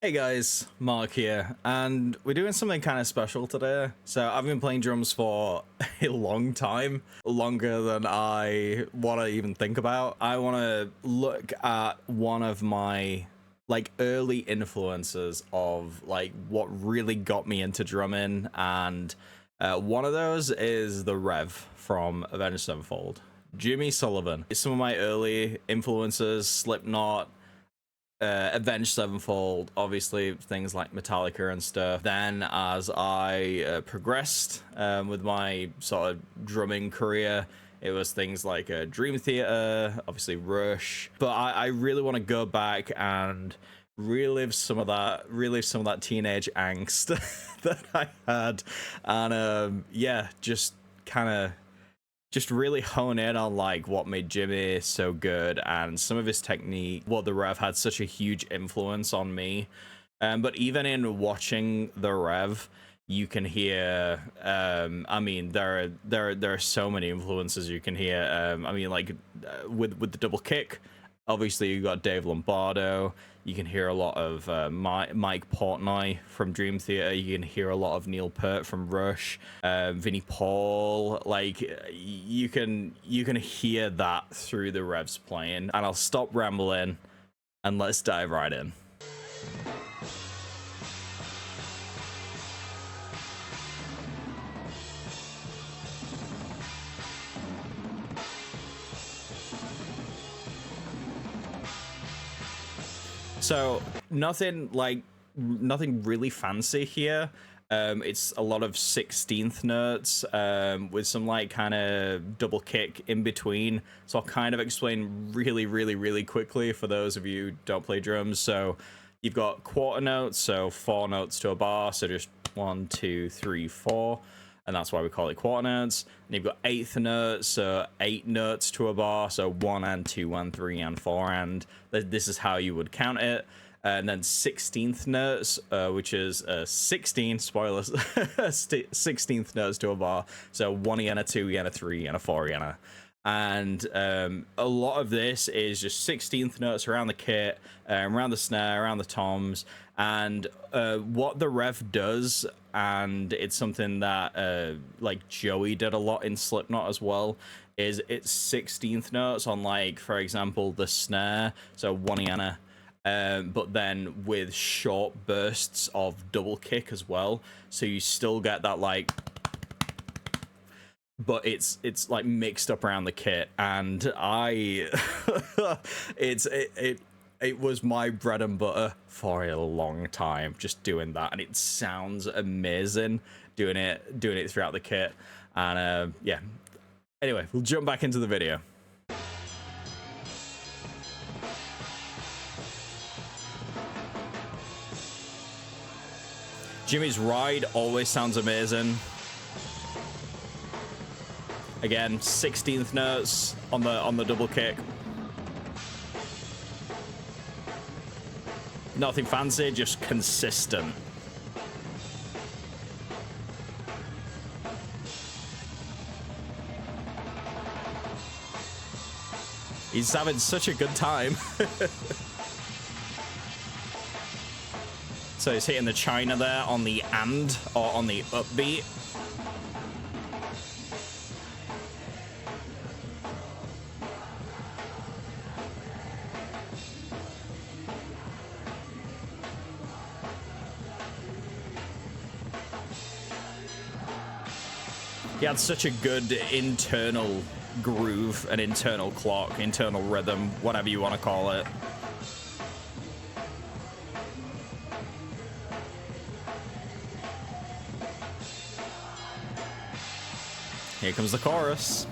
Hey guys, Mark here, and we're doing something kind of special today. So I've been playing drums for a long time, longer than I want to even think about. I want to look at one of my early influences of what really got me into drumming, and one of those is the Rev from Avenged Sevenfold. Jimmy Sullivan. Some of my early influences, Slipknot, Avenged Sevenfold, obviously things like Metallica and stuff. Then as I progressed with my sort of drumming career, it was things like Dream Theater, obviously Rush. But I really want to go back and relive some of that teenage angst that I had, and yeah, just really hone in on what made Jimmy so good and some of his technique. Well, the Rev had such a huge influence on me, but even in watching the Rev, you can hear I mean, there are so many influences you can hear. I mean, with the double kick, obviously you got Dave Lombardo. You can hear a lot of Mike Portnoy from Dream Theater. You can hear a lot of Neil Peart from Rush, Vinnie Paul. You can hear that through the Revs playing. And I'll stop rambling and let's dive right in. So nothing really fancy here. It's a lot of 16th notes with some kind of double kick in between. So I'll kind of explain really quickly for those of you who don't play drums. So you've got quarter notes, so 4 notes to a bar, so just 1, 2, 3, 4. And that's why we call it quarter notes. And you've got eighth notes, so 8 notes to a bar, so 1 and 2 and 3 and 4, and this is how you would count it. And then 16th notes, which is 16, spoilers, 16th notes to a bar, so 1 yen, a 2 yen, a 3 and a 4 yen. And a lot of this is just 16th notes around the kit, around the snare, around the toms. And what the Rev does, and it's something that Joey did a lot in Slipknot as well, is it's 16th notes on, for example, the snare, so 1 yen, but then with short bursts of double kick as well, so you still get that but it's mixed up around the kit. And it was my bread and butter for a long time, just doing that, and it sounds amazing doing it throughout the kit. And yeah, anyway, we'll jump back into the video. Jimmy's ride always sounds amazing. Again, 16th notes on the double kick. Nothing fancy, just consistent. He's having such a good time. So he's hitting the China there on the and, or on the upbeat. He had such a good internal groove, an internal clock, internal rhythm, whatever you want to call it. Here comes the chorus.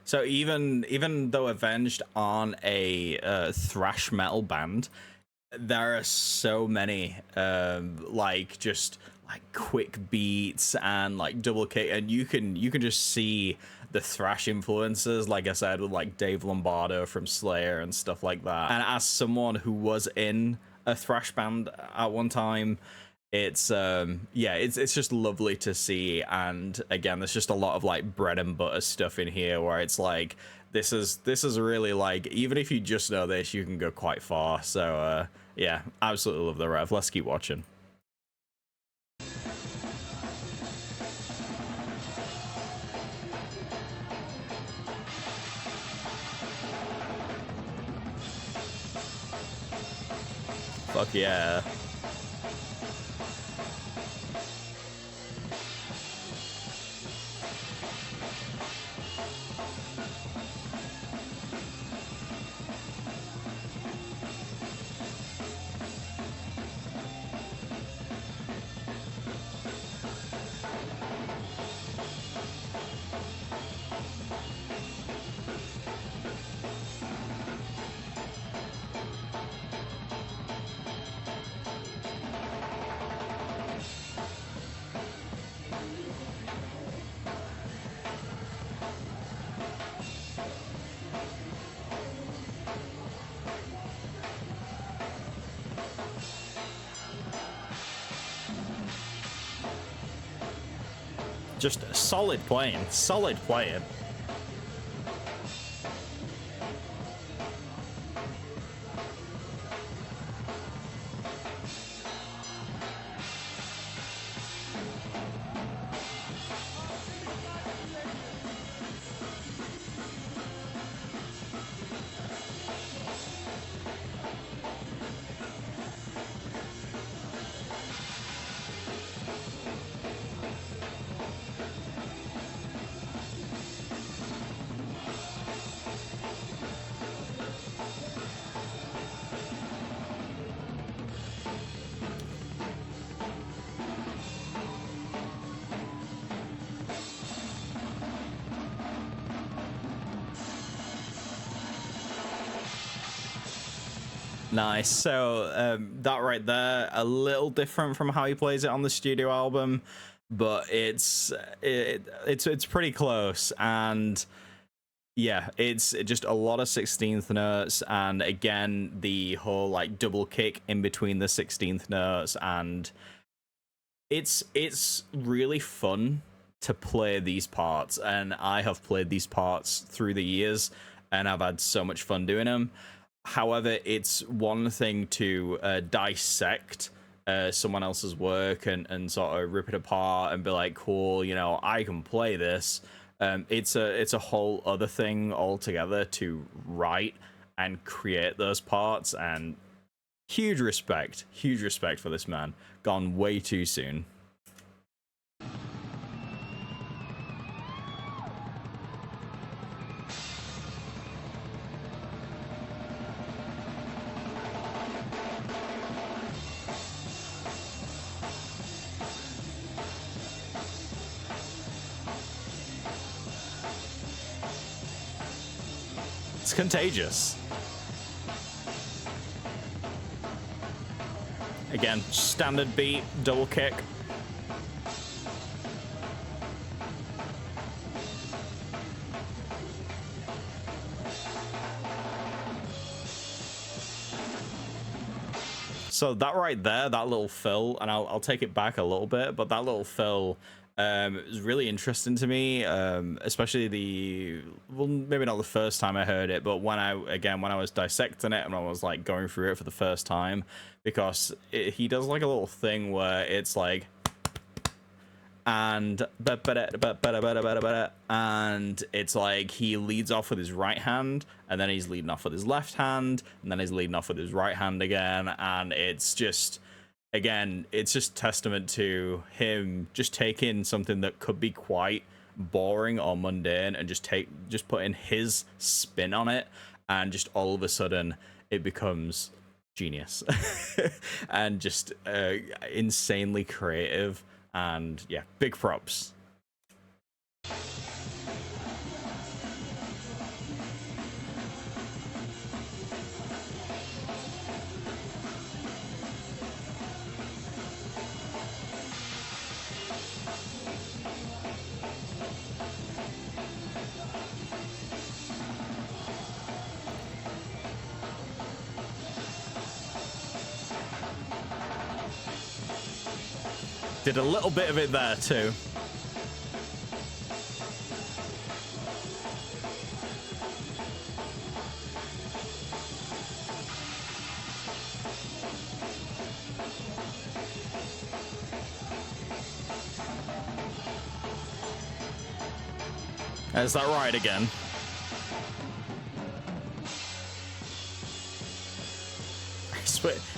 So even though Avenged aren't a thrash metal band, there are so many just quick beats and double kick, and you can just see the thrash influences, like I said, with like Dave Lombardo from Slayer and stuff like that. And as someone who was in a thrash band at one time, it's yeah, it's just lovely to see. And again, there's just a lot of like bread and butter stuff in here where it's like this is really like, even if you just know this, you can go quite far. So yeah, absolutely love the rev. Let's keep watching. Fuck yeah. Just solid playing, solid playing. Nice. So that right there, a little different from how he plays it on the studio album, but it's pretty close. And yeah, it's just a lot of 16th notes, and again the whole like double kick in between the 16th notes, and it's really fun to play these parts, and I have played these parts through the years and I've had so much fun doing them. However, it's one thing to dissect someone else's work and sort of rip it apart and be like, cool, you know, I can play this. It's a whole other thing altogether to write and create those parts, and huge respect for this man. Gone way too soon. It's contagious. Again, standard beat, double kick. So that right there, that little fill, and I'll take it back a little bit, but that little fill is really interesting to me, especially well, maybe not the first time I heard it, but when I was dissecting it and I was like going through it for the first time, because he does like a little thing where it's like, and it's like he leads off with his right hand, and then he's leading off with his left hand, and then he's leading off with his right hand again, and it's just, again, it's just testament to him just taking something that could be quite boring or mundane and just putting his spin on it, and just all of a sudden it becomes genius and just insanely creative. And yeah, big props. Did a little bit of it there too. Is that right again?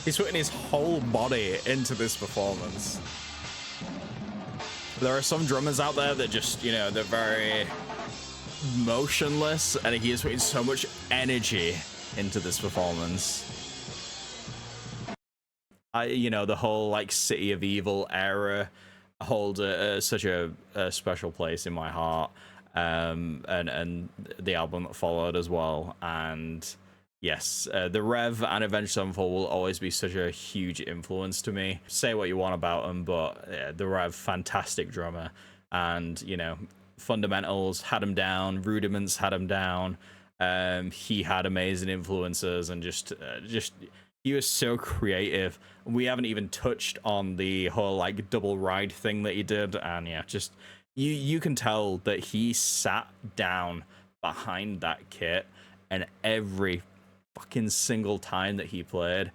He's putting his whole body into this performance. There are some drummers out there that just, you know, they're very motionless, and he is putting so much energy into this performance. You know, the whole like City of Evil era hold such a special place in my heart, and the album that followed as well. And yes, the Rev and Avenged Sevenfold will always be such a huge influence to me. Say what you want about them, but yeah, the Rev, fantastic drummer, and you know, fundamentals had him down, rudiments had him down. He had amazing influences, and just he was so creative. We haven't even touched on the whole like double ride thing that he did, and yeah, just you can tell that he sat down behind that kit, and every fucking single time that he played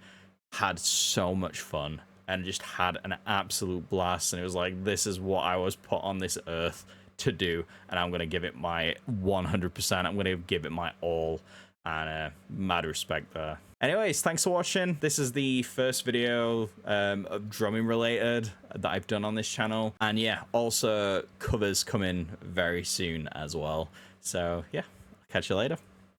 had so much fun and just had an absolute blast. And it was like, this is what I was put on this earth to do, and I'm gonna give it my 100%. I'm gonna give it my all, and mad respect there. Anyways, thanks for watching. This is the first video of drumming related that I've done on this channel, and yeah, also covers coming very soon as well. So yeah, catch you later.